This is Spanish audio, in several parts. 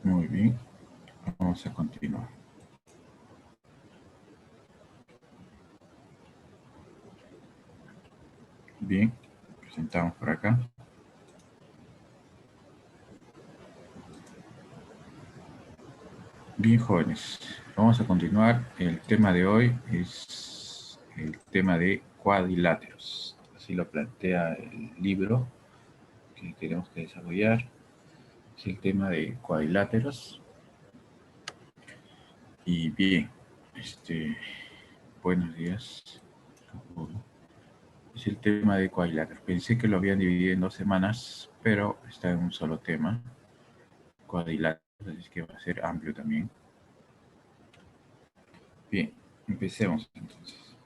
Muy bien, vamos a continuar. Bien, presentamos por acá. Bien, jóvenes, vamos a continuar. El tema de hoy es el tema de cuadriláteros. Así lo plantea el libro que tenemos que desarrollar. Es el tema de cuadriláteros. Y bien, buenos días. Es el tema de cuadriláteros. Pensé que lo habían dividido en 2 semanas, pero está en un solo tema. Cuadriláteros, así que va a ser amplio también. Bien, empecemos entonces.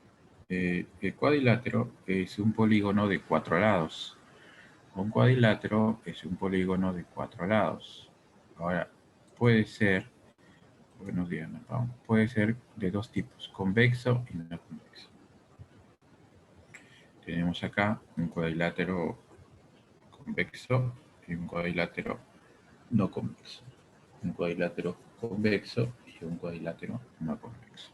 El cuadrilátero es un polígono de 4 lados. Un cuadrilátero es un polígono de 4 lados. Ahora, puede ser, buenos días, Napao, puede ser de dos tipos, convexo y no convexo. Tenemos acá un cuadrilátero convexo y un cuadrilátero no convexo. Un cuadrilátero convexo y un cuadrilátero no convexo.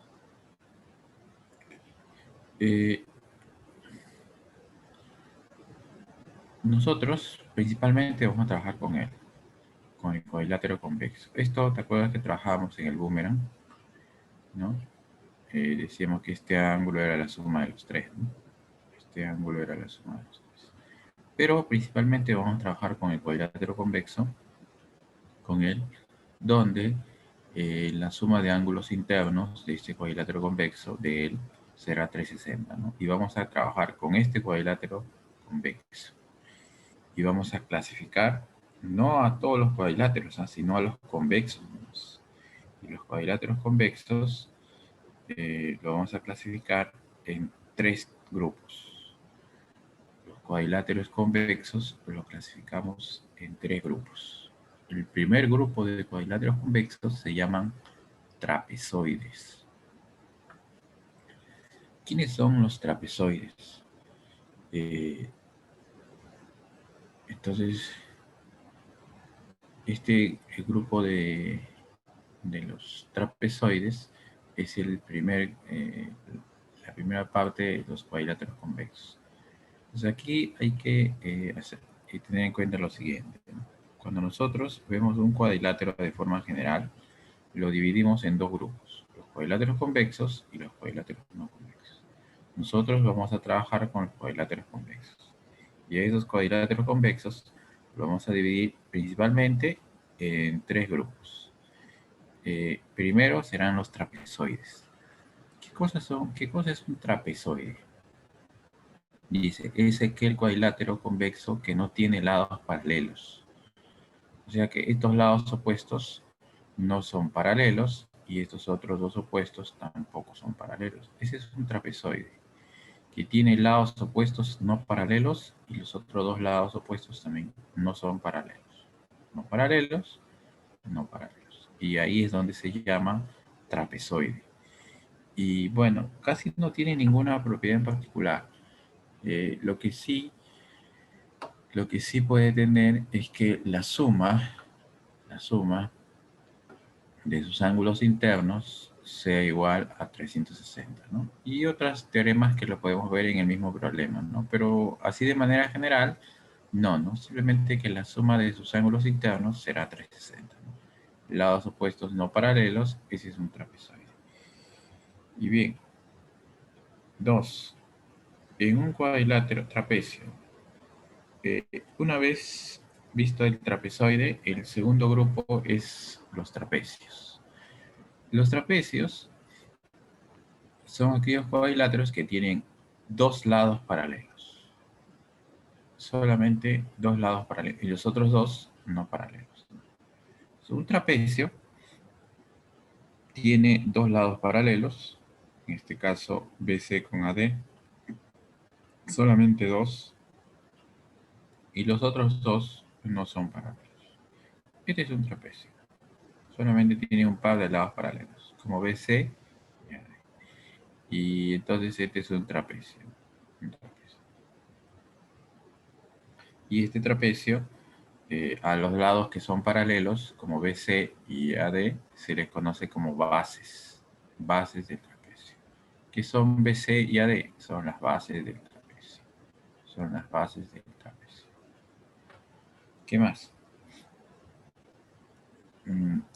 Nosotros principalmente vamos a trabajar con él, con el cuadrilátero convexo. Esto, ¿te acuerdas que trabajábamos en el boomerang? ¿No? Decíamos que este ángulo era la suma de los tres, ¿no? Este ángulo era la suma de los tres. Pero principalmente vamos a trabajar con el cuadrilátero convexo, con él, donde la suma de ángulos internos de este cuadrilátero convexo, de él, será 360, ¿no? Y vamos a trabajar con este cuadrilátero convexo. Y vamos a clasificar no a todos los cuadriláteros, sino a los convexos. Y los cuadriláteros convexos lo vamos a clasificar en 3 grupos. Los cuadriláteros convexos los clasificamos en 3 grupos. El primer grupo de cuadriláteros convexos se llaman trapezoides. ¿Quiénes son los trapezoides? Entonces, el grupo de los trapezoides es la primera parte de los cuadriláteros convexos. Entonces aquí hay que tener en cuenta lo siguiente, ¿no? Cuando nosotros vemos un cuadrilátero de forma general, lo dividimos en dos grupos, los cuadriláteros convexos y los cuadriláteros no convexos. Nosotros vamos a trabajar con los cuadriláteros convexos. Y esos cuadriláteros convexos los vamos a dividir principalmente en 3 grupos. Primero serán los trapezoides. ¿Qué cosa es un trapezoide? Dice, es aquel cuadrilátero convexo que no tiene lados paralelos. O sea que estos lados opuestos no son paralelos y estos otros dos opuestos tampoco son paralelos. Ese es un trapezoide que tiene lados opuestos no paralelos y los otros dos lados opuestos también no son paralelos. No paralelos, no paralelos. Y ahí es donde se llama trapezoide. Y bueno, casi no tiene ninguna propiedad en particular. Lo que sí puede tener es que la suma de sus ángulos internos sea igual a 360, ¿no? Y otros teoremas que lo podemos ver en el mismo problema, ¿no? Pero así de manera general, no, simplemente que la suma de sus ángulos internos será 360, ¿no? Lados opuestos no paralelos, ese es un trapezoide. Y bien, 2. En un cuadrilátero trapecio, una vez visto el trapezoide, el segundo grupo es los trapecios. Los trapecios son aquellos cuadriláteros que tienen dos lados paralelos. Solamente dos lados paralelos y los otros dos no paralelos. Un trapecio tiene dos lados paralelos, en este caso BC con AD, solamente dos, y los otros dos no son paralelos. Este es un trapecio. Solamente tiene un par de lados paralelos, como BC y AD. Y entonces este es un trapecio. Y este trapecio a los lados que son paralelos, como BC y AD, se les conoce como bases, bases del trapecio. ¿Qué son BC y AD? Son las bases del trapecio. Son las bases del trapecio. ¿Qué más?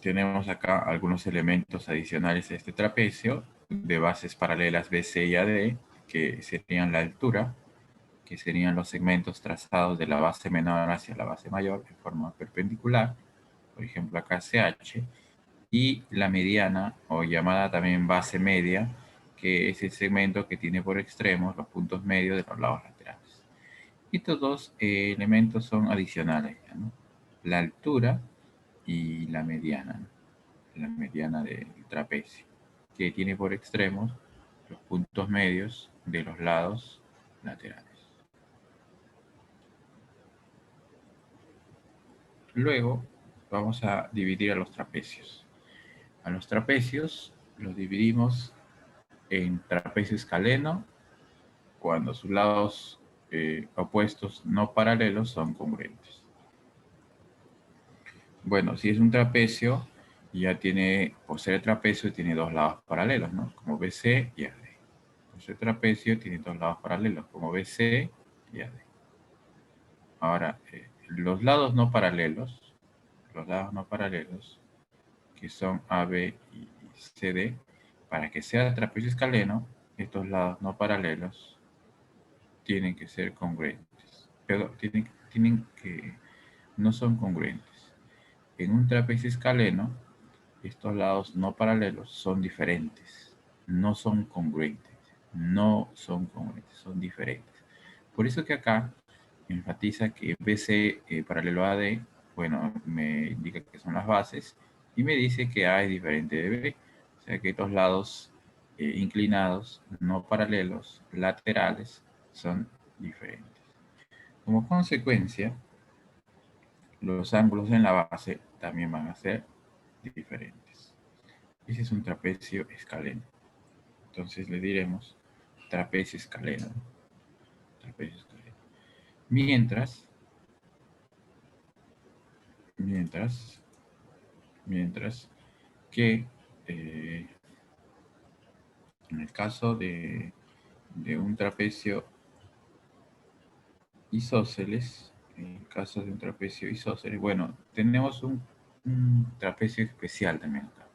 Tenemos acá algunos elementos adicionales a este trapecio de bases paralelas BC y AD, que serían la altura, que serían los segmentos trazados de la base menor hacia la base mayor de forma perpendicular, por ejemplo acá CH, y la mediana, o llamada también base media, que es el segmento que tiene por extremos los puntos medios de los lados laterales. Estos dos elementos son adicionales, ¿no? La altura y la mediana del trapecio, que tiene por extremos los puntos medios de los lados laterales. Luego vamos a dividir a los trapecios. A los trapecios los dividimos en trapecio escaleno cuando sus lados opuestos no paralelos son congruentes. Bueno, si es un trapecio, ya tiene, por ser trapecio, tiene dos lados paralelos, ¿no? Como BC y AD. Por ser trapecio, tiene dos lados paralelos, como BC y AD. Ahora, los lados no paralelos, que son AB y CD, para que sea trapecio escaleno, estos lados no paralelos tienen que ser congruentes. Pero no son congruentes. En un trapecio escaleno, estos lados no paralelos son diferentes, no son congruentes, son diferentes. Por eso que acá enfatiza que BC paralelo a AD, bueno, me indica que son las bases, y me dice que A es diferente de B, o sea que estos lados inclinados, no paralelos, laterales, son diferentes. Como consecuencia, los ángulos en la base también van a ser diferentes. Ese es un trapecio escaleno. Entonces le diremos trapecio escaleno. Trapecio escaleno. Mientras que en el caso de un trapecio isósceles, bueno, tenemos un trapecio especial también acá.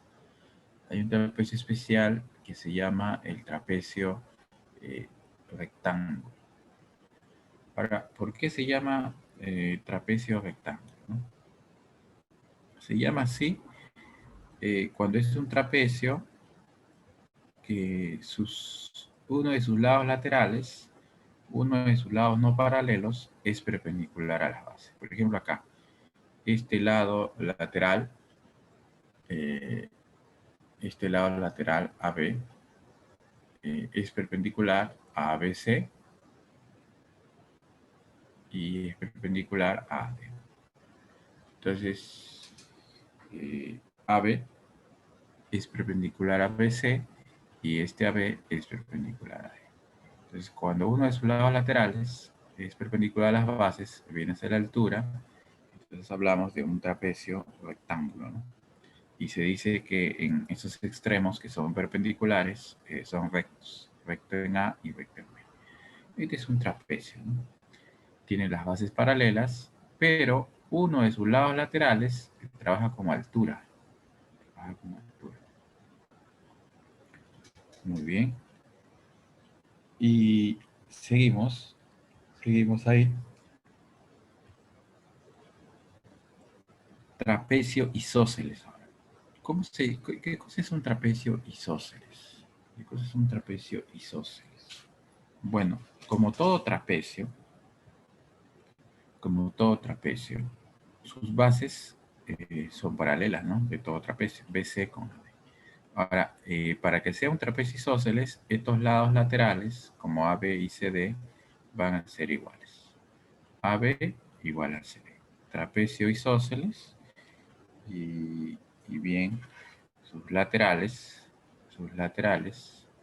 Hay un trapecio especial que se llama el trapecio rectángulo. Ahora, ¿por qué se llama trapecio rectángulo, ¿no? Se llama así cuando es un trapecio que uno de sus lados laterales, uno de sus lados no paralelos, es perpendicular a la base. Por ejemplo, acá, este lado lateral, eh, AB, es perpendicular a ABC y es perpendicular a AD. Entonces, AB es perpendicular a BC y este AB es perpendicular a D. Entonces, cuando uno de sus lados laterales es perpendicular a las bases, viene a ser la altura, entonces hablamos de un trapecio rectángulo, ¿no? Y se dice que en esos extremos que son perpendiculares son rectos, recto en A y recto en B. Este es un trapecio, ¿no? Tiene las bases paralelas, pero uno de sus lados laterales trabaja como altura. Trabaja como altura. Muy bien. Y seguimos ahí. Trapecio isósceles. Ahora, ¿qué cosa es un trapecio isósceles? ¿Qué cosa es un trapecio isósceles? Bueno, como todo trapecio, sus bases son paralelas, ¿no? De todo trapecio, BC con AD. Ahora, para que sea un trapecio isósceles, estos lados laterales, como AB y CD, van a ser iguales. AB igual a CD. Trapecio isósceles y bien, sus laterales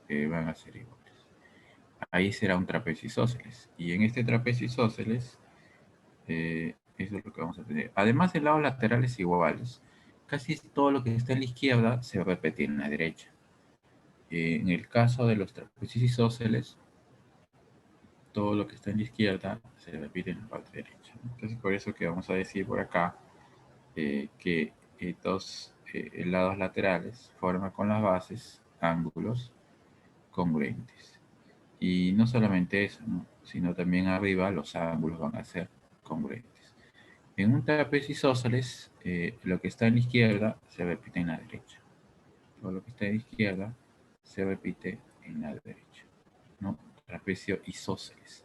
van a ser iguales. Ahí será un trapecio isósceles. Y en este trapecio isósceles Eso es lo que vamos a tener. Además de lados laterales iguales, casi todo lo que está en la izquierda se va a repetir en la derecha. En el caso de los trapecios isósceles, todo lo que está en la izquierda se repite en la parte derecha, ¿no? Entonces, por eso que vamos a decir por acá que estos lados laterales forman con las bases ángulos congruentes. Y no solamente eso, ¿no? Sino también arriba los ángulos van a ser congruentes. En un trapecio isósceles, lo que está en la izquierda se repite en la derecha. Todo lo que está en la izquierda se repite en la derecha, ¿no? Trapecio isósceles.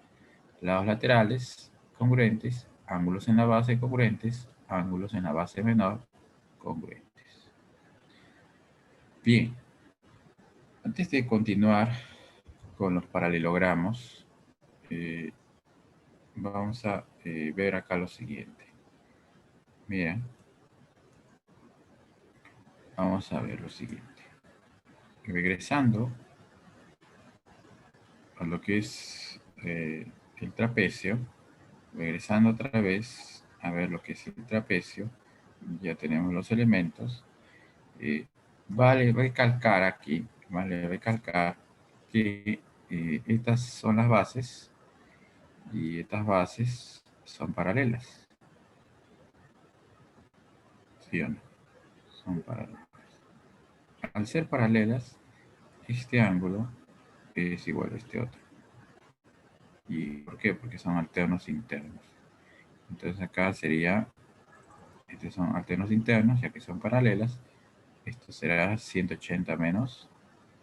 Lados laterales congruentes, ángulos en la base congruentes, ángulos en la base menor congruentes. Bien, antes de continuar con los paralelogramos, eh, vamos a ver acá lo siguiente. Mira, vamos a ver lo siguiente. Regresando a lo que es el trapecio, regresando otra vez a ver lo que es el trapecio, ya tenemos los elementos. Vale recalcar aquí, vale recalcar que estas son las bases y estas bases son paralelas. ¿Sí o no? Son paralelas. Al ser paralelas, este ángulo es igual a este otro. ¿Y por qué? Porque son alternos internos. Entonces acá sería, estos son alternos internos, ya que son paralelas. Esto será 180 menos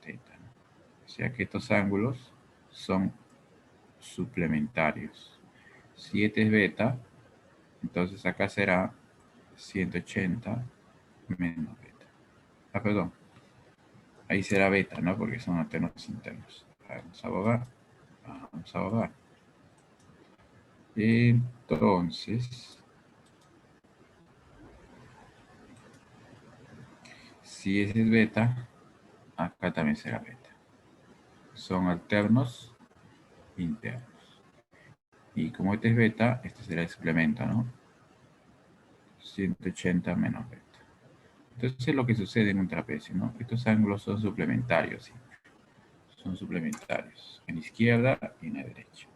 teta, ¿no? O sea que estos ángulos son suplementarios. Si este es beta, entonces acá será 180 menos beta. Ah, perdón. Ahí será beta, ¿no? Porque son alternos internos. Vamos a abogar. Vamos a abogar. Entonces, si ese es beta, acá también será beta. Son alternos internos. Y como este es beta, este será el suplemento, ¿no? 180 menos beta. Entonces es lo que sucede en un trapecio, ¿no? Estos ángulos son suplementarios, ¿sí? Son suplementarios, en la izquierda y en la derecha.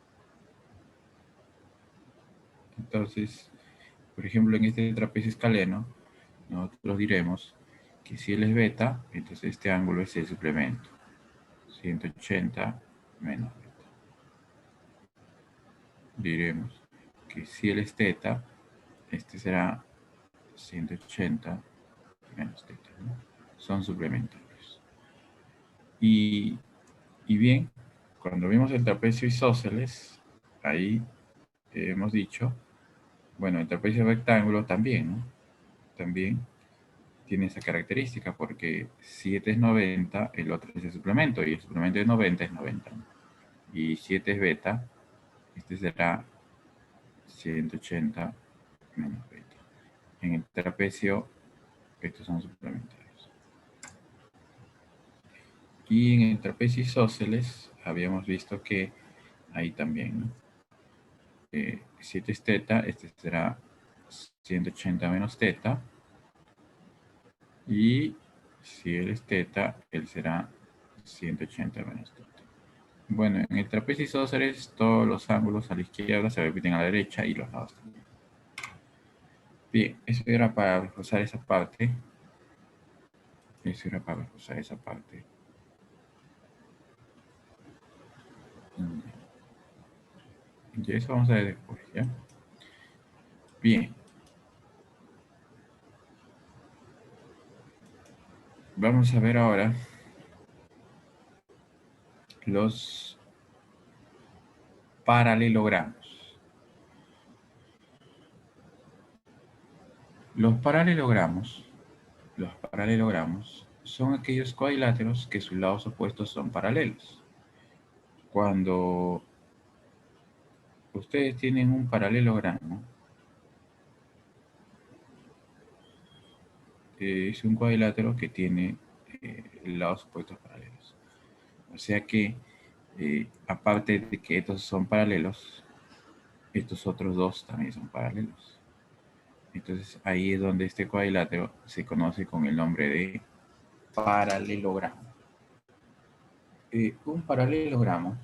Entonces, por ejemplo, en este trapecio escaleno, nosotros diremos que si él es beta, entonces este ángulo es el suplemento. 180 menos beta. Diremos que si él es teta, este será 180 menos teta, ¿no? Son suplementarios. Y bien, cuando vimos el trapecio isósceles, ahí hemos dicho, bueno, el trapecio rectángulo también, ¿no? También tiene esa característica porque si este es 90, el otro es el suplemento y el suplemento de 90 es 90, ¿no? Y si este es beta, este será 180 menos beta. En el trapecio, estos son suplementarios. Y en el trapecio isósceles habíamos visto que ahí también, ¿no? Si este es teta, este será 180 menos teta. Y si él es teta, él será 180 menos teta. Bueno, en el trapecio isósceles todos los ángulos a la izquierda se repiten a la derecha y los lados también. Bien, eso era para reforzar esa parte. Eso era para reforzar esa parte. Y eso vamos a ver después, ¿ya? Bien. Vamos a ver ahora los paralelogramos. Los paralelogramos son aquellos cuadriláteros que sus lados opuestos son paralelos. Cuando ustedes tienen un paralelogramo, es un cuadrilátero que tiene lados opuestos paralelos. O sea que, aparte de que estos son paralelos, estos otros dos también son paralelos. Entonces ahí es donde este cuadrilátero se conoce con el nombre de paralelogramo. Un paralelogramo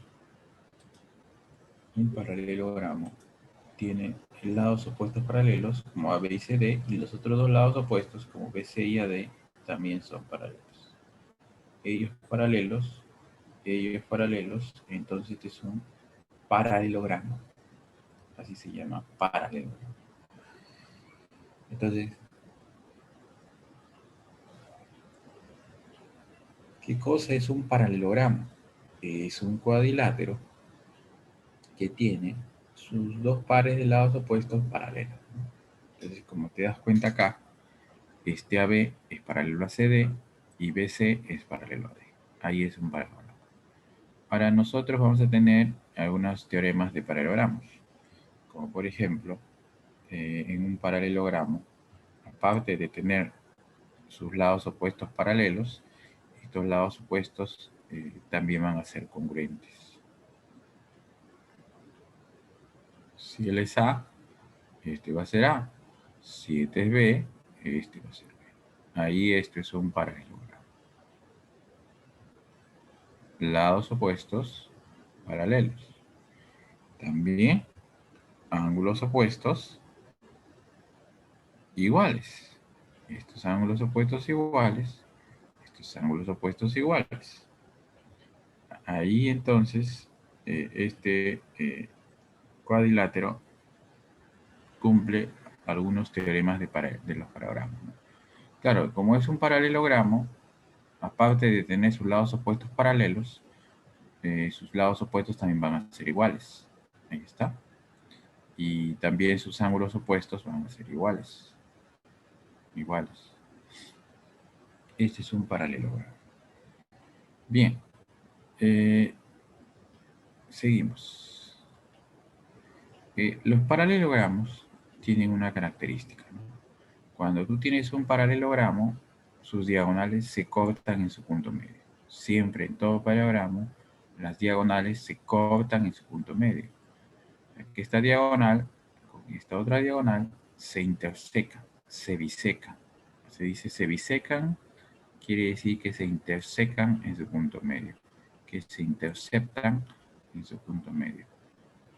tiene lados opuestos paralelos como A, B y C, D, y los otros dos lados opuestos como B, C y AD también son paralelos. Ellos paralelos, entonces este es un paralelogramo. Así se llama, paralelogramo. Entonces, ¿qué cosa es un paralelogramo? Es un cuadrilátero que tiene sus dos pares de lados opuestos paralelos. Entonces, como te das cuenta acá, este AB es paralelo a CD y BC es paralelo a D. Ahí es un paralelogramo. Ahora nosotros vamos a tener algunos teoremas de paralelogramos. Como por ejemplo, en un paralelogramo, aparte de tener sus lados opuestos paralelos, estos lados opuestos también van a ser congruentes. Si él es A, este va a ser A. Si este es B, este va a ser B. Ahí esto es un paralelogramo. Lados opuestos paralelos. También ángulos opuestos iguales. Estos ángulos opuestos iguales, estos ángulos opuestos iguales. Ahí entonces este cuadrilátero cumple algunos teoremas de los paralelogramas, ¿no? Claro, como es un paralelogramo, aparte de tener sus lados opuestos paralelos, sus lados opuestos también van a ser iguales. Ahí está. Y también sus ángulos opuestos van a ser iguales. Iguales. Este es un paralelogramo. Bien. Seguimos. Los paralelogramos tienen una característica, ¿no? Cuando tú tienes un paralelogramo, sus diagonales se cortan en su punto medio. Siempre en todo paralelogramo, las diagonales se cortan en su punto medio. Aquí esta diagonal con esta otra diagonal se intersecan, se bisecan. Se dice se bisecan, quiere decir que se intersecan en su punto medio, que se interceptan en su punto medio,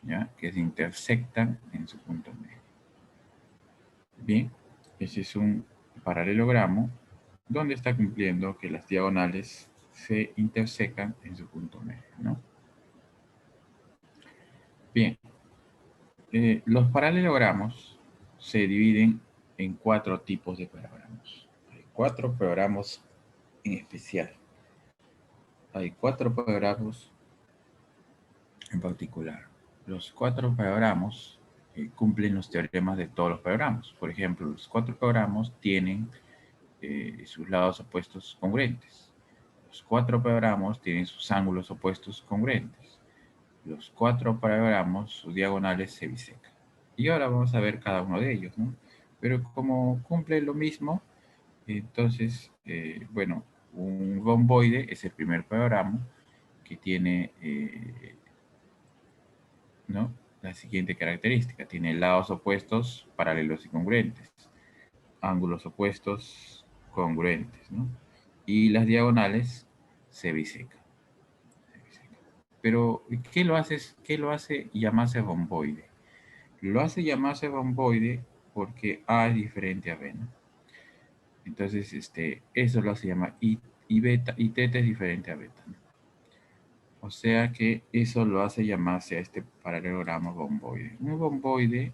¿ya? Que se intersectan en su punto medio. Bien, ese es un paralelogramo donde está cumpliendo que las diagonales se intersecan en su punto medio, ¿no? Bien, los paralelogramos se dividen en 4 tipos de paralelogramos. Hay 4 paralelogramos en especial. Hay 4 paralelogramos en particular. Los 4 paralelogramos cumplen los teoremas de todos los paralelogramos. Por ejemplo, los 4 paralelogramos tienen sus lados opuestos congruentes. Los 4 paralelogramos tienen sus ángulos opuestos congruentes. Los 4 paralelogramos, sus diagonales se bisecan. Y ahora vamos a ver cada uno de ellos, ¿no? Pero como cumple lo mismo, entonces, bueno, un romboide es el primer paralelogramo que tiene, ¿no?, la siguiente característica. Tiene lados opuestos paralelos y congruentes. Ángulos opuestos congruentes, ¿no? Y las diagonales se bisecan. Pero, qué lo hace llamarse romboide? Lo hace llamarse romboide porque A es diferente a B, ¿no? Entonces, eso lo hace llamar y beta, y teta es diferente a beta, ¿no? O sea que eso lo hace llamarse a este paralelogramo romboide. Un romboide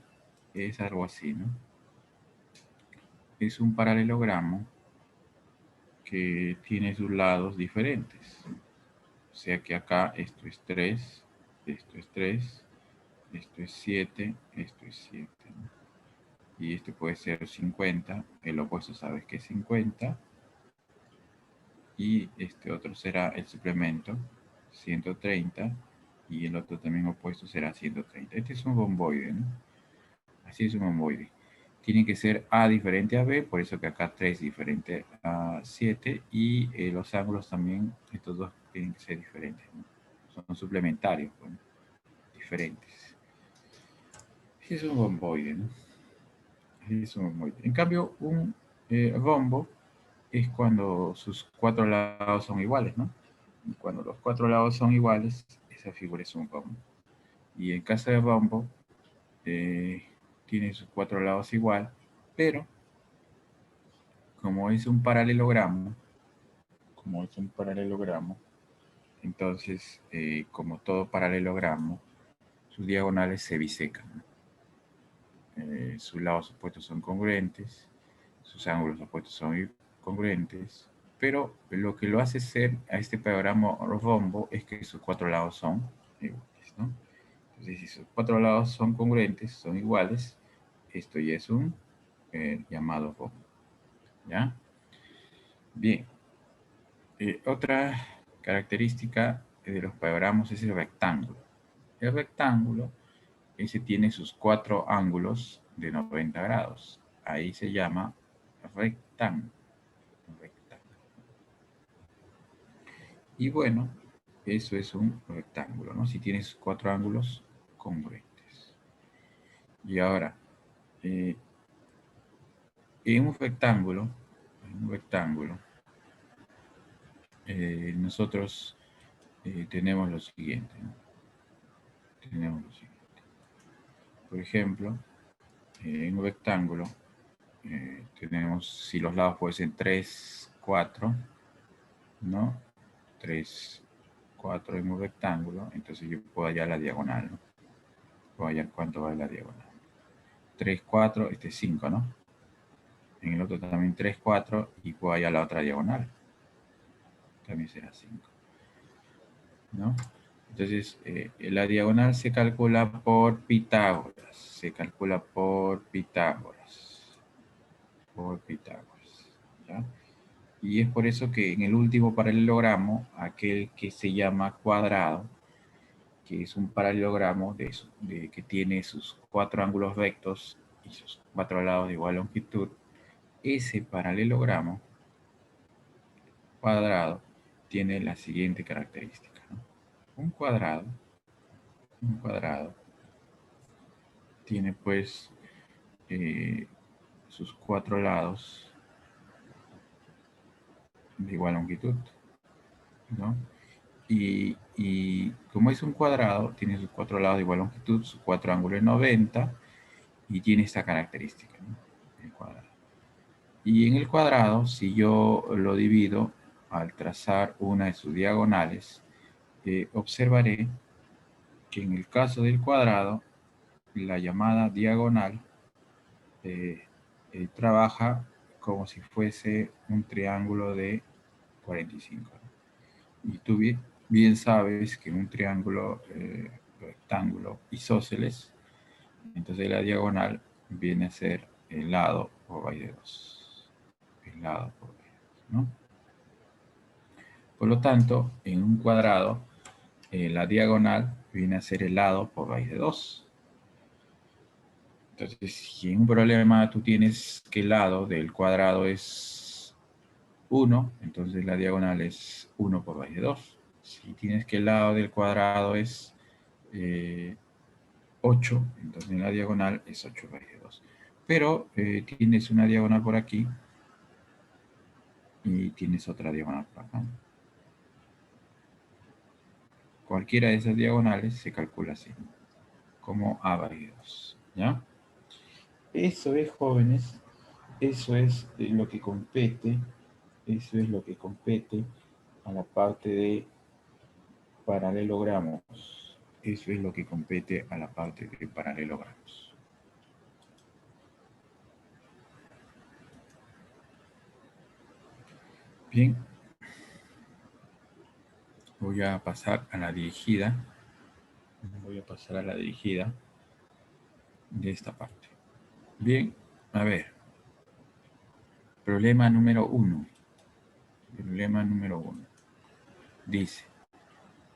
es algo así, ¿no? Es un paralelogramo que tiene sus lados diferentes. O sea que acá esto es 3, esto es 3, esto es 7, esto es 7, ¿no? Y este puede ser 50, el opuesto sabes que es 50, y este otro será el suplemento, 130, y el otro también opuesto será 130. Este es un romboide, ¿no? Así es un romboide. Tiene que ser A diferente a B, por eso que acá 3 diferente a 7, y los ángulos también, estos dos tienen que ser diferentes, ¿no? Son suplementarios, bueno, diferentes. Ese es un romboide, ¿no? Es un humanoide. En cambio, un rombo es cuando sus cuatro lados son iguales, ¿no? Y cuando los cuatro lados son iguales, esa figura es un rombo. Y en caso de rombo, tiene sus cuatro lados igual, pero como es un paralelogramo, entonces, como todo paralelogramo, sus diagonales se bisecan. Sus lados opuestos son congruentes, sus ángulos opuestos son congruentes, pero lo que lo hace ser a este programa rombo es que sus cuatro lados son iguales, ¿no? Entonces, si sus cuatro lados son congruentes, son iguales, esto ya es un llamado rombo, ¿ya? Bien. Otra característica de los panoramas es el rectángulo. El rectángulo, ese tiene sus cuatro ángulos de 90 grados. Ahí se llama rectángulo. Y bueno, eso es un rectángulo, ¿no? Si tienes cuatro ángulos congruentes. Y ahora, eh, en un rectángulo, nosotros tenemos lo siguiente, ¿no? Tenemos lo siguiente. Por ejemplo, en un rectángulo tenemos, si los lados pueden ser 3, 4, ¿no? 3, 4 en un rectángulo, entonces yo puedo hallar la diagonal, ¿no? Puedo hallar cuánto vale la diagonal. 3, 4, este es 5, ¿no? En el otro también 3, 4 y puedo hallar la otra diagonal. También será 5, ¿no? Entonces, la diagonal se calcula por Pitágoras. Se calcula por Pitágoras. ¿Ya? Y es por eso que en el último paralelogramo, aquel que se llama cuadrado, que es un paralelogramo que tiene sus cuatro ángulos rectos y sus cuatro lados de igual longitud, ese paralelogramo cuadrado tiene la siguiente característica, ¿no? Un cuadrado tiene pues sus cuatro lados de igual longitud, ¿no? Y como es un cuadrado, tiene sus cuatro lados de igual longitud, sus cuatro ángulos de 90 y tiene esta característica, ¿no? El cuadrado. Y en el cuadrado, si yo lo divido al trazar una de sus diagonales, observaré que en el caso del cuadrado, la llamada diagonal trabaja como si fuese un triángulo de 45. Y tú bien sabes que en un triángulo rectángulo isósceles, entonces la diagonal viene a ser el lado por raíz de 2. El lado por raíz de 2, ¿no? Por lo tanto, en un cuadrado, la diagonal viene a ser el lado por raíz de 2. Entonces, si en un problema tú tienes que el lado del cuadrado es 1, entonces la diagonal es 1 por raíz de 2. Si tienes que el lado del cuadrado es 8, entonces la diagonal es 8 raíz de 2. Pero tienes una diagonal por aquí y tienes otra diagonal por acá. Cualquiera de esas diagonales se calcula así, como a raíz de 2, ¿ya? Eso es, jóvenes, eso es lo que compete, eso es lo que compete a la parte de paralelogramos. Eso es lo que compete a la parte de paralelogramos. Bien, voy a pasar a la dirigida. Voy a pasar a la dirigida de esta parte. Bien, a ver. Problema número 1. Problema número 1. Dice,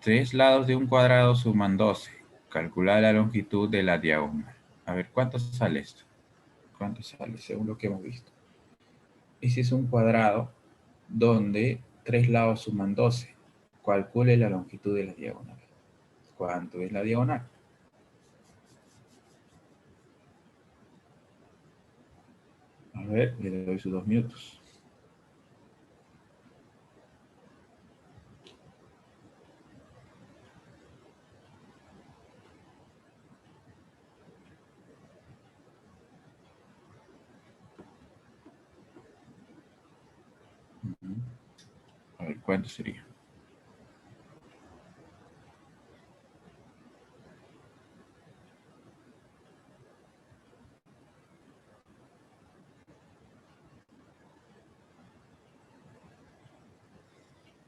3 lados de un cuadrado suman 12. Calcula la longitud de la diagonal. A ver, ¿cuánto sale esto? ¿Cuánto sale según lo que hemos visto? Ese es un cuadrado donde 3 lados suman 12. Calcule la longitud de la diagonal. ¿Cuánto es la diagonal? ver, le doy sus 2 minutos. A ver, ¿cuánto sería?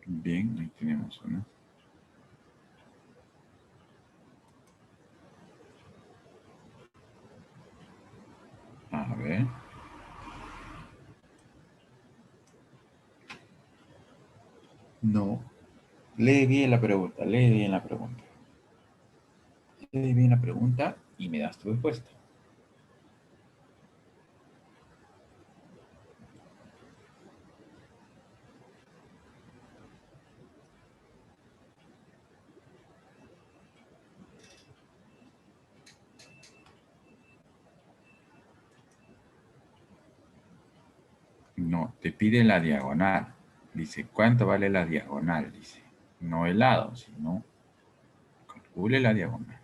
Bien, ahí tenemos una. A ver. No. Lee bien la pregunta, lee bien la pregunta. Lee bien la pregunta y me das tu respuesta. No, te pide la diagonal. Dice, ¿cuánto vale la diagonal? Dice, no el lado, sino calcule la diagonal.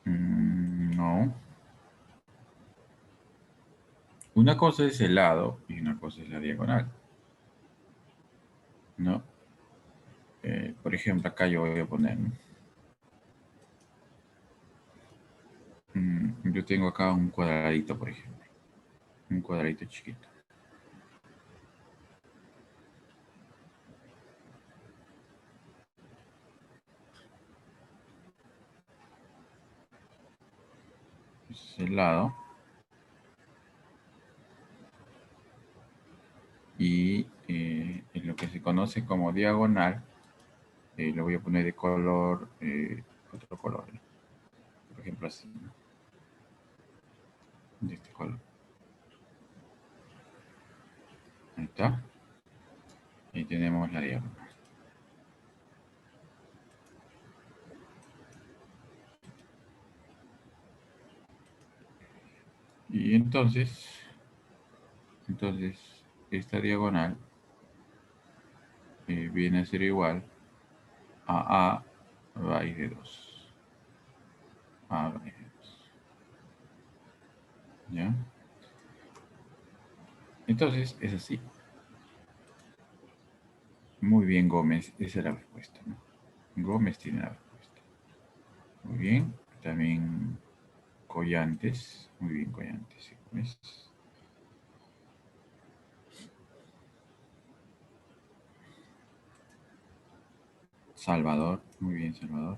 No. Una cosa es el lado y una cosa es la diagonal. ¿No? Por ejemplo, acá yo voy a poner, ¿no? Yo tengo acá un cuadradito, por ejemplo. Un cuadradito chiquito. Ese es el lado. Y en lo que se conoce como diagonal, lo voy a poner de color, otro color, ¿no? Por ejemplo así, ¿no? De este color. Ahí está. Ahí tenemos la diagonal. Y entonces esta diagonal viene a ser igual a raíz de 2. A raíz de 2. ¿Ya? Entonces es así. Muy bien, Gómez. Esa es la respuesta, ¿no? Gómez tiene la respuesta. Muy bien. También Collantes. Muy bien, Collantes. Gómez. Salvador. Muy bien, Salvador.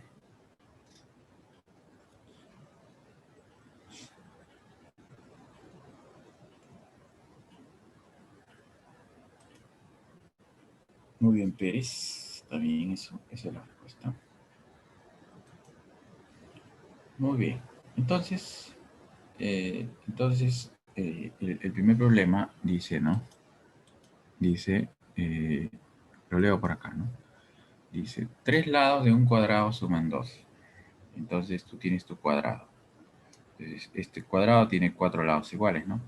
Muy bien, Pérez. También eso. Esa es la respuesta. Muy bien. El primer problema dice, ¿no? Dice, lo leo por acá, ¿no? Dice, 3 lados de un cuadrado suman 12. Entonces tú tienes tu cuadrado. Entonces, este cuadrado tiene 4 lados iguales, ¿no?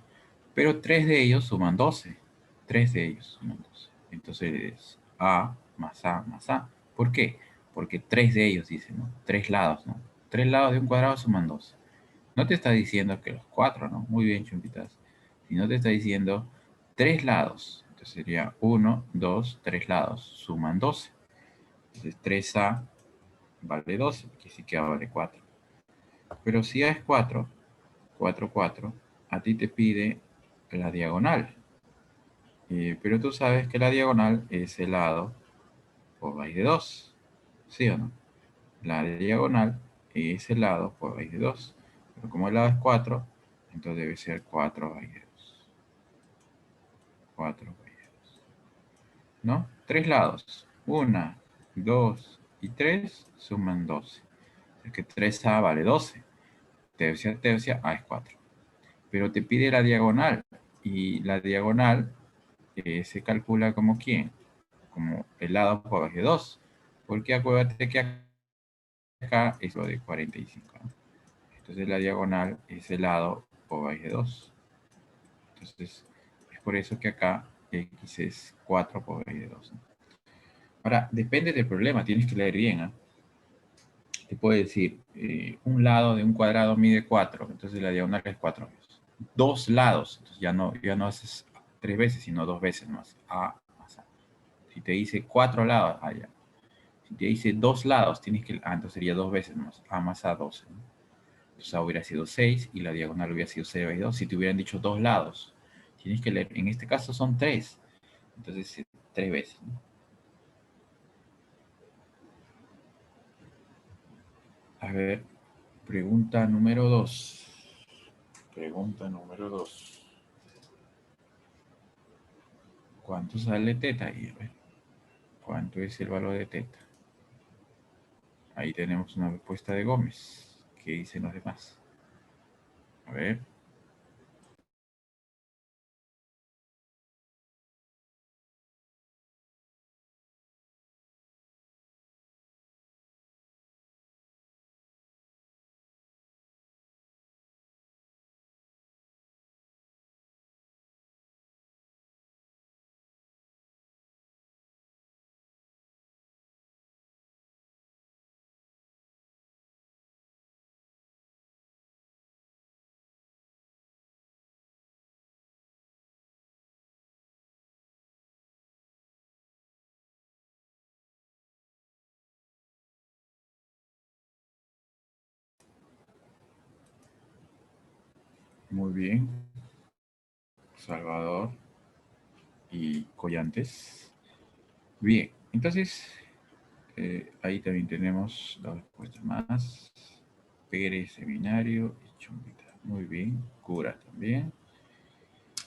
Pero 3 de ellos suman 12. 3 de ellos suman 12. Entonces, A más A más A. ¿Por qué? Porque 3 de ellos, dice, ¿no? 3 lados, ¿no? 3 lados de un cuadrado suman 12. No te está diciendo que los 4, ¿no? Muy bien, chumpitas. Sino te está diciendo 3 lados. Entonces sería 1, 2, 3 lados. Suman 12. Entonces 3A vale 12, que sí que vale 4. Pero si A es 4, 4, 4, a ti te pide la diagonal. Pero tú sabes que la diagonal es el lado por raíz de 2. ¿Sí o no? La diagonal es el lado por raíz de 2. Pero como el lado es 4, entonces debe ser 4 raíz de 2. 4 raíz de 2. ¿No? 3 lados. 1, 2 y 3 suman 12. que 3A vale 12. Tercia, tercia, A es 4. Pero te pide la diagonal. Y la diagonal se calcula como ¿quién? Como el lado por abajo de 2. Porque acuérdate que acá es lo de 45, ¿no? Entonces la diagonal es el lado por abajo de 2. Entonces es por eso que acá x es 4 por abajo de 2, ¿no? Ahora, depende del problema, tienes que leer bien, ¿eh? Te puede decir, un lado de un cuadrado mide 4, entonces la diagonal es 4. Dos lados, entonces ya no haces 3 veces, sino 2 veces más. A más A. Si te dice 4 lados, allá. Si te dice 2 lados, tienes que, entonces sería 2 veces más. A más A 12, ¿no? Entonces A hubiera sido 6 y la diagonal hubiera sido 0,2. Si te hubieran dicho 2 lados, tienes que leer, en este caso son 3. Entonces 3 veces, ¿no? A ver, pregunta número 2. Pregunta número 2. ¿Cuánto sale teta ahí? A ver, ¿cuánto es el valor de teta? Ahí tenemos una respuesta de Gómez. ¿Qué dicen los demás? A ver. Muy bien. Salvador y Collantes. Bien, entonces ahí también tenemos las respuestas más. Pérez, Seminario y Chumbita. Muy bien. Cura también.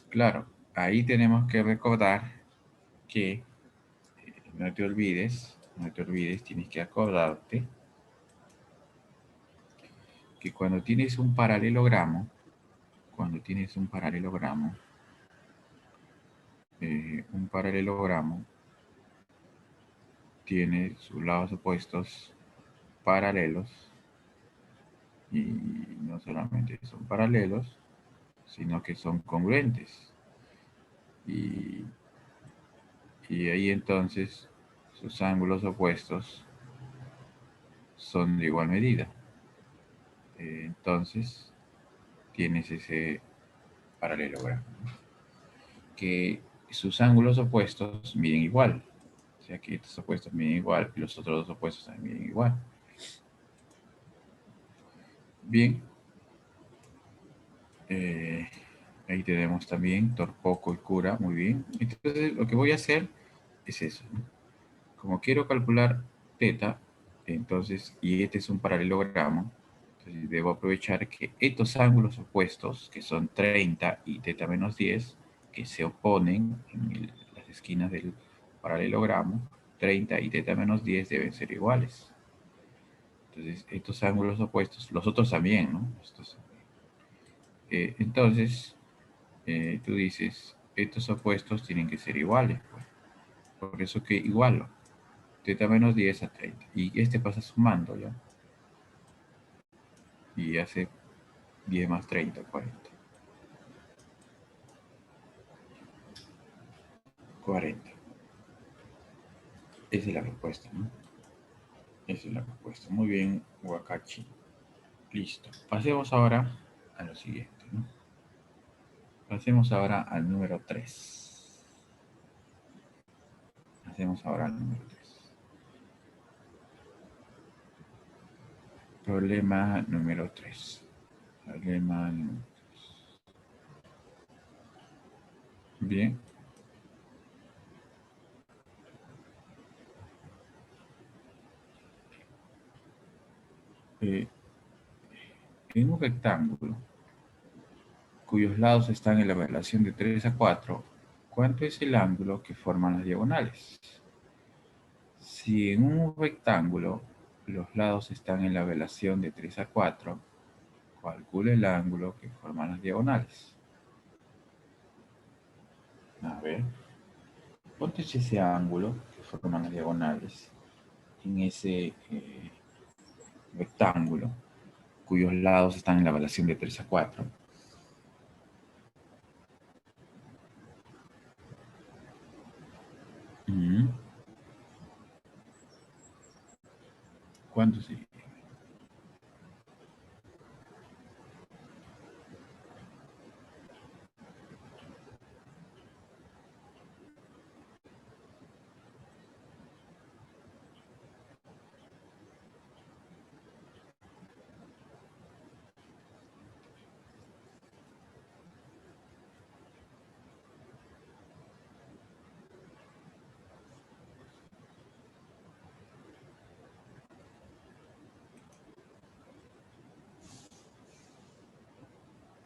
Claro, ahí tenemos que recordar que no te olvides, tienes que acordarte que cuando tienes un paralelogramo tiene sus lados opuestos paralelos y no solamente son paralelos, sino que son congruentes. Y, y ahí entonces sus ángulos opuestos son de igual medida. Entonces tienes ese paralelogramo, que sus ángulos opuestos miden igual. O sea que estos opuestos miden igual y los otros dos opuestos también miden igual. Bien, eh, ahí tenemos también Torpoco y Cura, muy bien. Entonces lo que voy a hacer es eso, ¿no? Como quiero calcular teta, entonces, y este es un paralelogramo, entonces debo aprovechar que estos ángulos opuestos, que son 30 y teta menos 10, que se oponen en las esquinas del paralelogramo, 30 y teta menos 10 deben ser iguales. Entonces, estos ángulos opuestos, los otros también, ¿no? Entonces, tú dices, estos opuestos tienen que ser iguales, pues. Por eso que igualo. Teta menos 10 a 30. Y este pasa sumando, ¿ya? Y hace 10 más 30, 40. 40. Esa es la respuesta, ¿no? Esa es la respuesta. Muy bien, Wakachi. Listo. Pasemos ahora a lo siguiente, ¿no? Pasemos ahora al número 3. Hacemos ahora el número 3. Problema número 3. Problema número 3. Bien. Eh, en un rectángulo cuyos lados están en la relación de 3 a 4, ¿cuánto es el ángulo que forman las diagonales? Si en un rectángulo los lados están en la relación de 3 a 4, calcule el ángulo que forman las diagonales. A ver, ponte ese ángulo que forman las diagonales en ese rectángulo, cuyos lados están en la relación de 3 a 4. ¿Cuánto sería?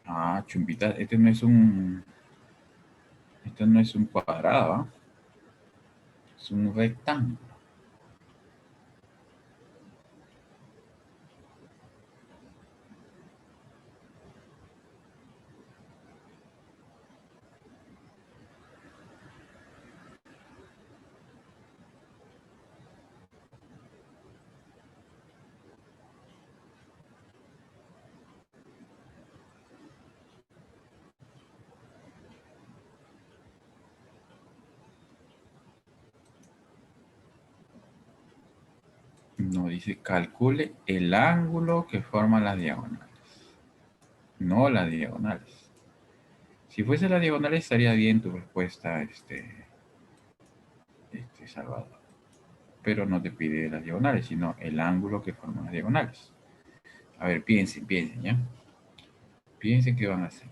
Ah, chumpita, este no es un cuadrado, ¿ah? Es un rectángulo. No, dice calcule el ángulo que forman las diagonales, no las diagonales. Si fuese las diagonales estaría bien tu respuesta, Salvador. Pero no te pide las diagonales, sino el ángulo que forman las diagonales. A ver, piensen, ¿ya? Piensen qué van a hacer.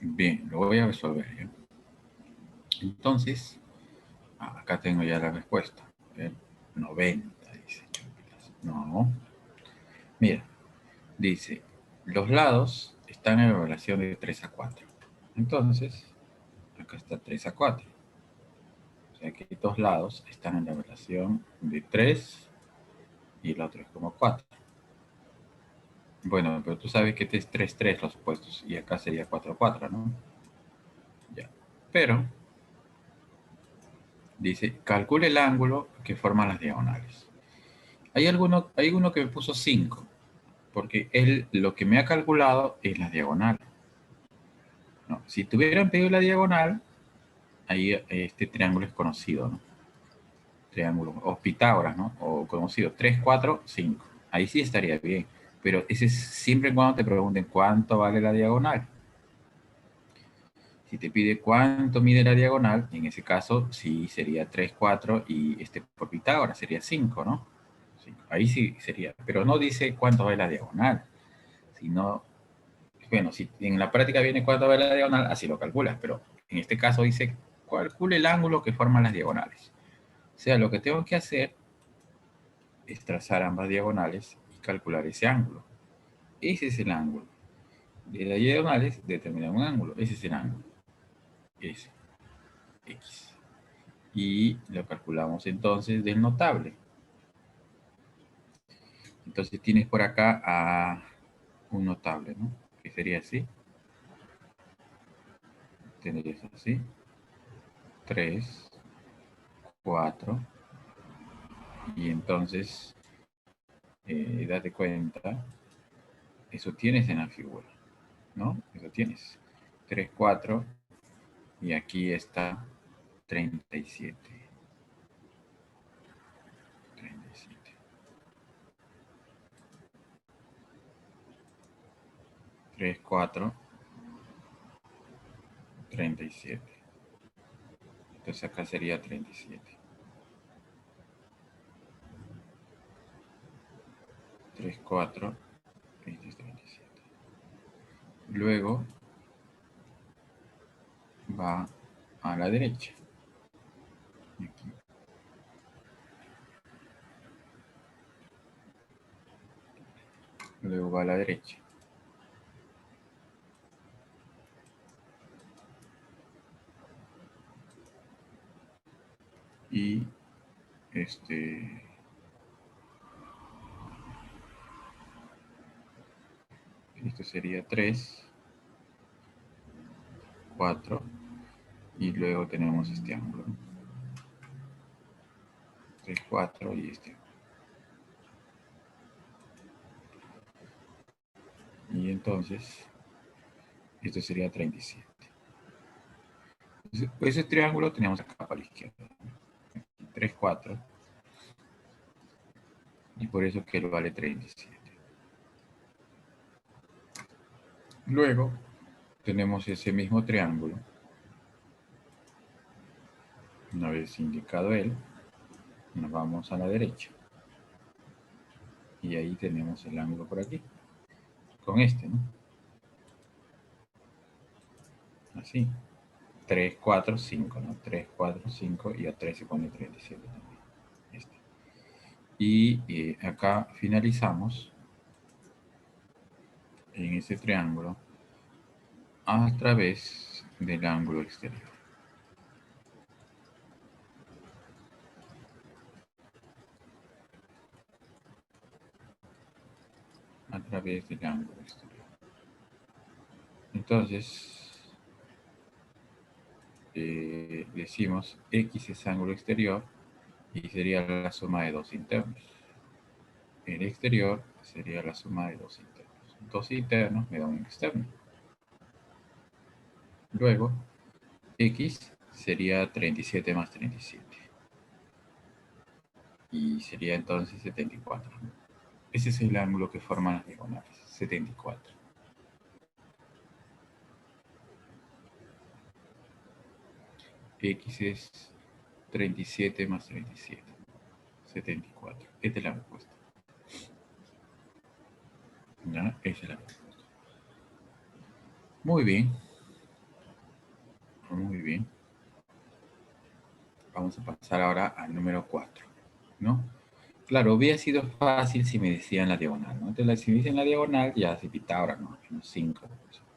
Bien, lo voy a resolver, ¿ya? Entonces, acá tengo ya la respuesta. A ver, 90, dice. No, mira, dice, los lados están en la relación de 3 a 4. Entonces, acá está 3 a 4. O sea que dos lados están en la relación de 3 y el otro es como 4. Bueno, pero tú sabes que este es 3 3 los opuestos y acá sería 4 4, ¿no? Ya. Pero dice, calcule el ángulo que forman las diagonales. Hay uno que me puso 5, porque él lo que me ha calculado es la diagonal. No, si te hubieran pedido la diagonal, ahí este triángulo es conocido, ¿no? Triángulo, o Pitágoras, ¿no? O conocido, 3 4 5. Ahí sí estaría bien, pero ese es siempre cuando te pregunten cuánto vale la diagonal. Si te pide cuánto mide la diagonal, en ese caso sí sería 3 4 y este por Pitágoras sería 5, ¿no? 5. Ahí sí sería, pero no dice cuánto vale la diagonal, sino, bueno, si en la práctica viene cuánto vale la diagonal, así lo calculas, pero en este caso dice calcule el ángulo que forman las diagonales. O sea, lo que tengo que hacer es trazar ambas diagonales y calcular ese ángulo. Ese es el ángulo. De las diagonales determinar un ángulo. Ese es el ángulo. Ese. X. Y lo calculamos entonces del notable. Entonces tienes por acá a un notable, ¿no? Que sería así. Tendrías así. 3, 4. Y entonces, date cuenta, eso tienes en la figura, ¿no? Eso tienes. 3, 4. Y aquí está 37. 37. 3, 4, 37. Entonces acá sería 37. 3, 4, este es 37. Luego va a la derecha. Aquí. Luego va a la derecha. Y esto sería 3, 4. Y luego tenemos este ángulo. 3, 4 y este. Y entonces, esto sería 37. Entonces, ese triángulo tenemos acá para la izquierda. 3, 4. Y por eso que lo vale 37. Luego tenemos ese mismo triángulo. Una vez indicado él, nos vamos a la derecha. Y ahí tenemos el ángulo por aquí. Con este, ¿no? Así. 3, 4, 5, ¿no? 3, 4, 5 y a 3 se pone 37 también. Este. Y acá finalizamos en ese triángulo a través del ángulo exterior. A través del ángulo exterior. Entonces, decimos X es ángulo exterior y sería la suma de dos internos. El exterior sería la suma de dos internos. Dos internos me dan un externo. Luego, X sería 37 más 37. Y sería entonces 74. Ese es el ángulo que forman las diagonales, 74. X es 37 más 37. 74. Esta es la respuesta. ¿Ya? Esa es la respuesta. Muy bien. Muy bien. Vamos a pasar ahora al número 4. ¿No? Claro, hubiera sido fácil si me decían la diagonal, ¿no? Entonces, si me dicen la diagonal, ya se Pitágoras, ¿no? Menos 5.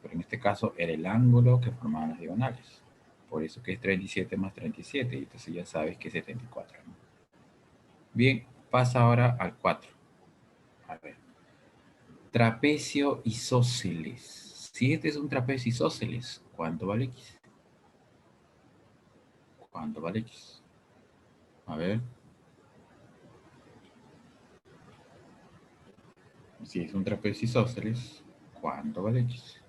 Pero en este caso era el ángulo que formaban las diagonales. Por eso que es 37 más 37. Y entonces ya sabes que es 74, ¿no? Bien, pasa ahora al 4. A ver. Trapecio isósceles. Si este es un trapecio isósceles, ¿cuánto vale X? ¿Cuánto vale X? A ver. Si es un trapecio isósceles, ¿cuánto vale X?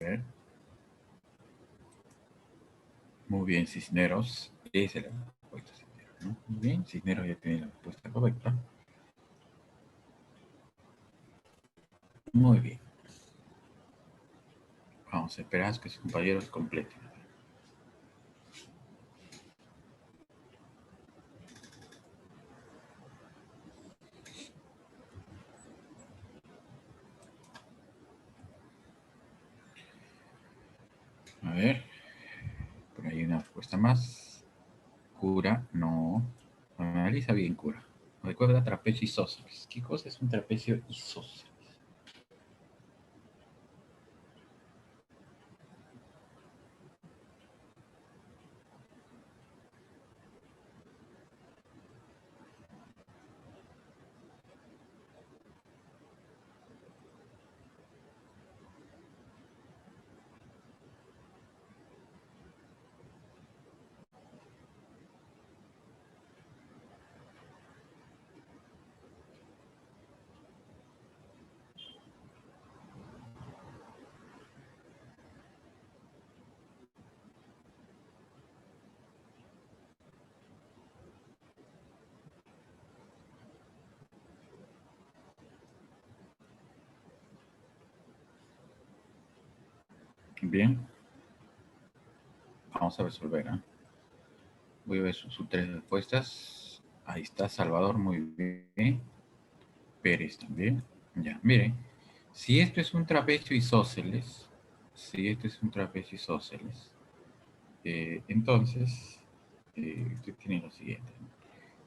A ver. Muy bien, Cisneros. Esa es la respuesta, Cisneros, ¿no? Muy bien, Cisneros ya tiene la respuesta correcta. Muy bien. Vamos a esperar que sus compañeros completen. A ver, por ahí una respuesta más. Cura, no. Analiza bien, cura. Recuerda trapecio isósceles. ¿Qué cosa es un trapecio isósceles? Bien, vamos a resolver. ¿Eh? Voy a ver sus tres respuestas. Ahí está Salvador, muy bien. Pérez también. Ya, miren. Si esto es un trapecio isósceles, si esto es un trapecio isósceles, entonces usted tiene lo siguiente.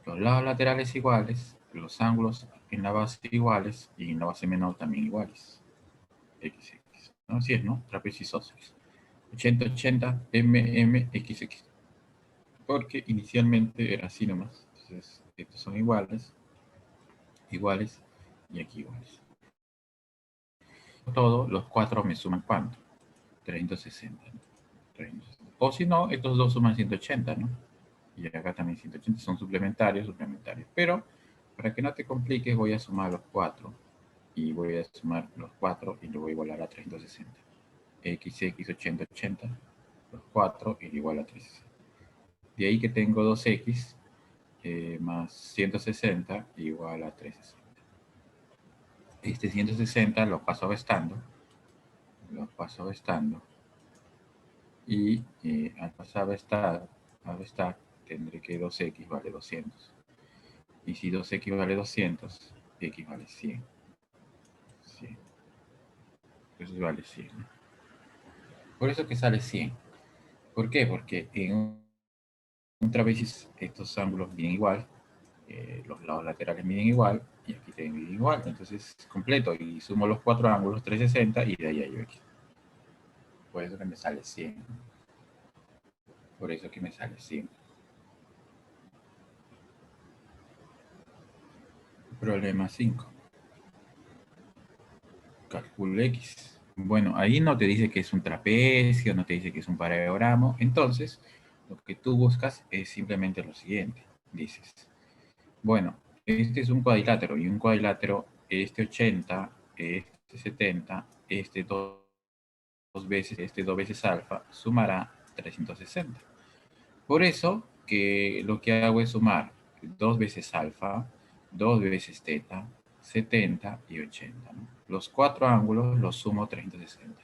Los lados laterales iguales, los ángulos en la base iguales y en la base menor también iguales. XX. ¿No? Así es, ¿no? Trapecio isósceles. 80-80, XX. Porque inicialmente era así nomás. Entonces, estos son iguales, iguales y aquí iguales. Todos los cuatro me suman ¿cuánto? 360. 360. O si no, estos dos suman 180, ¿no? Y acá también 180 son suplementarios, suplementarios. Pero para que no te compliques, voy a sumar los cuatro. Y voy a sumar los cuatro y lo voy a igualar a 360. XX 80-80, los 4 es igual a 360. De ahí que tengo 2x más 160 igual a 360. Este 160 lo paso avestando y al pasar a vestar tendré que 2x vale 200. Y si 2x vale 200, x vale 100. 100. Entonces vale 100. Por eso que sale 100. ¿Por qué? Porque en un trapecio estos ángulos miden igual, los lados laterales miden igual y aquí también miden igual. Entonces completo y sumo los cuatro ángulos 360 y de ahí hay x. Por eso que me sale 100. Por eso que me sale 100. Problema 5. Cálculo X. Bueno, ahí no te dice que es un trapecio, no te dice que es un paralelogramo. Entonces, lo que tú buscas es simplemente lo siguiente. Dices, bueno, este es un cuadrilátero y un cuadrilátero, este 80, este 70, este dos veces, este 2 veces alfa, sumará 360. Por eso que lo que hago es sumar 2 veces alfa, 2 veces teta, 70 y 80, ¿no? Los cuatro ángulos los sumo 360.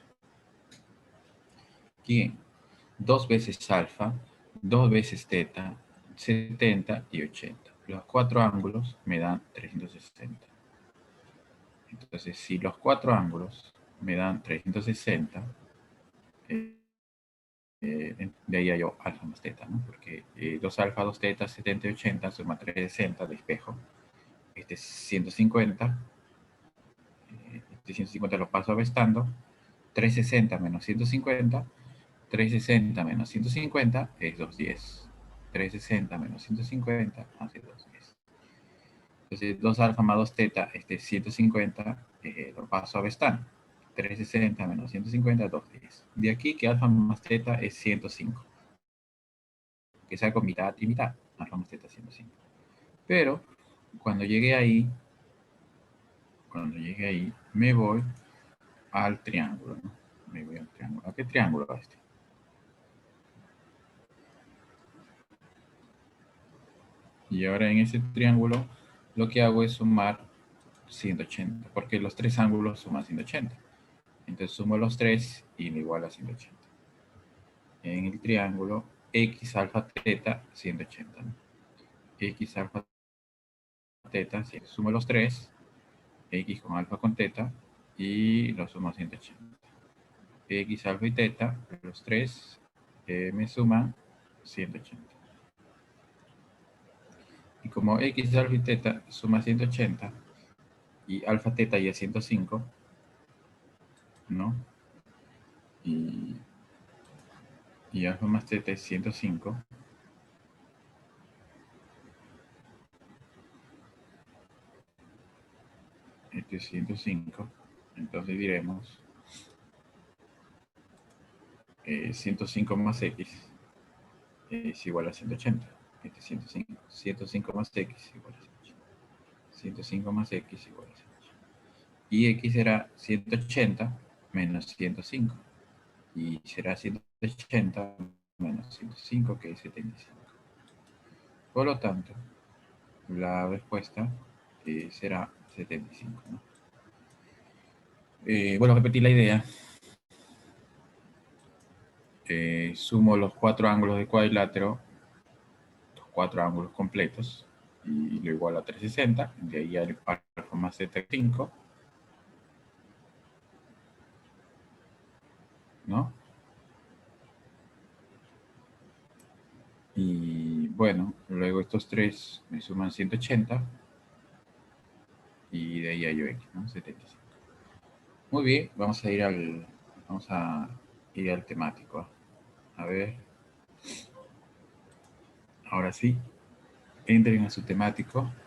Aquí, 2 veces alfa, 2 veces teta, 70 y 80. Los cuatro ángulos me dan 360. Entonces, si los cuatro ángulos me dan 360, de ahí yo alfa más teta, ¿no? Porque 2 alfa, 2 teta, 70 y 80 suma 360 de espejo. Este es 150. Este 150 lo paso avestando. 360 menos 150. 360 menos 150 es 210. 360 menos 150 hace 210. Entonces 2 alfa más 2 teta, este es 150, lo paso avestando. 360 menos 150, 210. De aquí que alfa más teta es 105. Que saco mitad y mitad. Alfa más teta 105. Pero cuando llegué ahí, me voy al triángulo, ¿no? Me voy al triángulo. ¿A qué triángulo va este? Y ahora en ese triángulo lo que hago es sumar 180, porque los tres ángulos suman 180. Entonces sumo los tres y me iguala a 180. En el triángulo x alfa teta 180, ¿no? X alfa teta, sumo los tres, x con alfa con teta, y lo sumo a 180. X alfa y teta, los tres me suman 180. Y como x alfa y teta suma 180 y alfa teta ya es 105, ¿no? Y, y alfa más teta es 105. Este es 105. Entonces diremos 105 más x es igual a 180. Este es 105. 105 más x igual a 180. 105 más x igual a 180. Y x será 180 menos 105. Y será 180 menos 105, que es 75. Por lo tanto, la respuesta será 75, ¿no? Bueno, repetir la idea. Sumo los cuatro ángulos de cuadrilátero, los cuatro ángulos completos, y lo igualo a 360. De ahí al alfa más z 5, ¿no? Y bueno, luego estos tres me suman 180 y de ahí a yo x, ¿no? 75. Muy bien, vamos a ir al temático. A ver, ahora sí, entren a su temático.